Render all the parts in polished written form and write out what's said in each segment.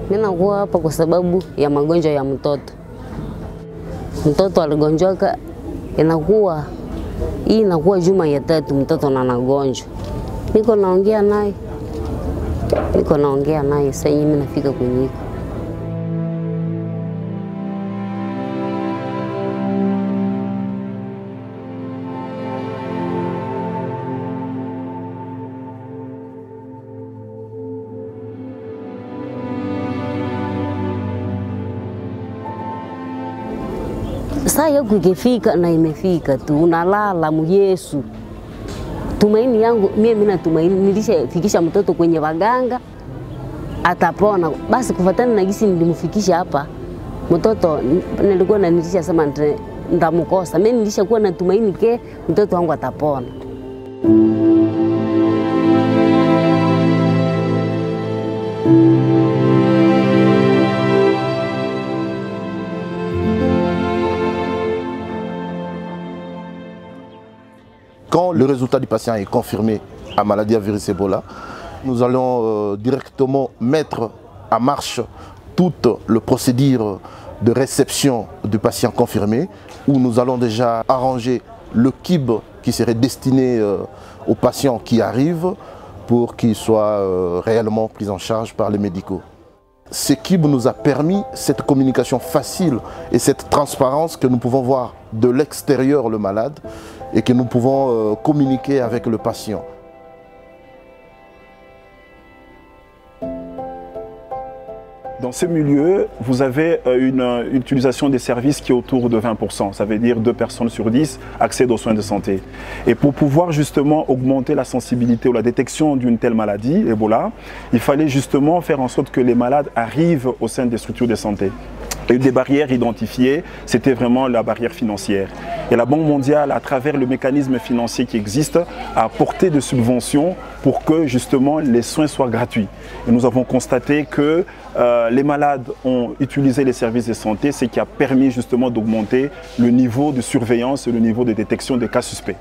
Mimi nakuwa hapa kwa sababu ya magonjwa ya mtoto. Mtoto aligonjoka, inakuwa juma ya 3 mtoto anagonjwa. Niko naongea naye sasa mimi nafika kwenye saa yangu ikifika na imefika tu unalala Yesu. Tumaini yangu mimi natumaini nilishafikisha mtoto kwenye waganga atapona. Basi kufuatana na gisi nilimfikisha hapa mtoto nilikuwa nilishasema ndamkosa. Mimi nilishakuwa natumaini ke mtoto wangu atapona. Quand le résultat du patient est confirmé à maladie à virus Ebola, nous allons directement mettre en marche toute le procédure de réception du patient confirmé, où nous allons déjà arranger le kit qui serait destiné aux patients qui arrivent pour qu'il soit réellement pris en charge par les médicaux. Ce kit nous a permis cette communication facile et cette transparence que nous pouvons voir de l'extérieur le malade et que nous pouvons communiquer avec le patient. Dans ce milieu, vous avez une utilisation des services qui est autour de 20%. Ça veut dire 2 personnes sur 10 accèdent aux soins de santé. Et pour pouvoir justement augmenter la sensibilité ou la détection d'une telle maladie, Ebola, il fallait justement faire en sorte que les malades arrivent au sein des structures de santé. Et une des barrières identifiées, c'était vraiment la barrière financière. Et la Banque mondiale, à travers le mécanisme financier qui existe, a apporté des subventions pour que justement les soins soient gratuits. Et nous avons constaté que les malades ont utilisé les services de santé, ce qui a permis justement d'augmenter le niveau de surveillance et le niveau de détection des cas suspects.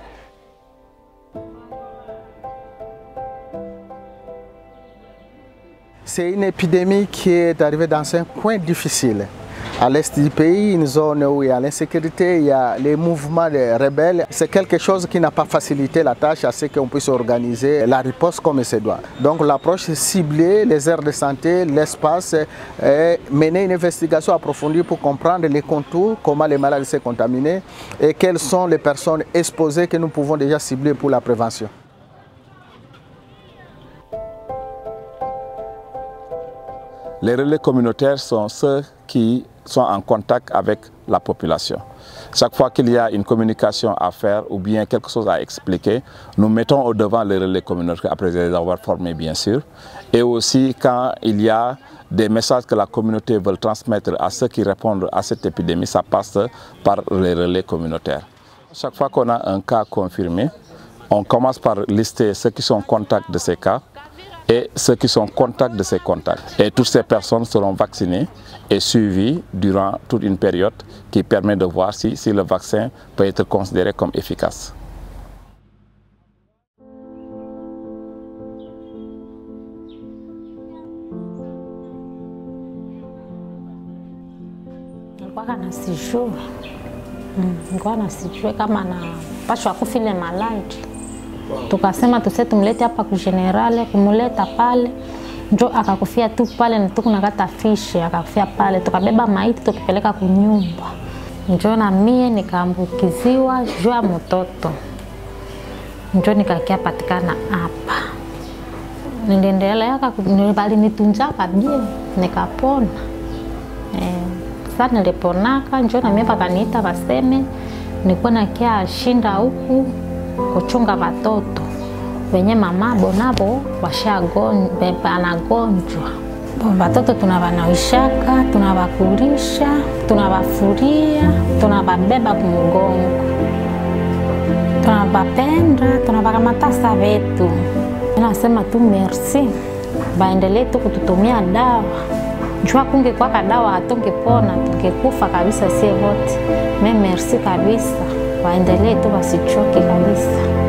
C'est une épidémie qui est arrivée dans un coin difficile. À l'est du pays, une zone où il y a l'insécurité, il y a les mouvements des rebelles. C'est quelque chose qui n'a pas facilité la tâche à ce qu'on puisse organiser la riposte comme il se doit. Donc l'approche ciblée, les aires de santé, l'espace, mener une investigation approfondie pour comprendre les contours, comment les malades sont contaminés et quelles sont les personnes exposées que nous pouvons déjà cibler pour la prévention. Les relais communautaires sont ceux qui sont en contact avec la population. Chaque fois qu'il y a une communication à faire ou bien quelque chose à expliquer, nous mettons au devant les relais communautaires après les avoir formés bien sûr. Et aussi quand il y a des messages que la communauté veut transmettre à ceux qui répondent à cette épidémie, ça passe par les relais communautaires. Chaque fois qu'on a un cas confirmé, on commence par lister ceux qui sont en contact de ces cas et ceux qui sont en contact de ces contacts. Et toutes ces personnes seront vaccinées et suivies durant toute une période qui permet de voir si le vaccin peut être considéré comme efficace. Tukasema tumlete hapa ku generale, kumuleta pale njo akakufia tu pale na tukunakata fishi akakufia pale, tukabeba maiti tukipeleka kunyumba. Njo na mie nikaambukiziwa juu ya mtoto, njo nikakia patikana hapa. Niliendelea bali nitunzaka bie nikapona. Sasa niliponaka njo na mie pakaniita baseme nilikuwa nakia shinda huku kuchunga watoto wenye mamabo nabo anagonjwa. Watoto tunawanawishaka, tunawakulisha, tunawafuria, tunawabeba kumgongo, tunawapenda, tunawakamata savetu. Nasema tu merci, baendelee tu kututumia dawa. Jua kunge kwa dawa hatungepona, tungekufa kabisa sie wote. Merci kabisa. Waendelee tu wasichoke kabisa.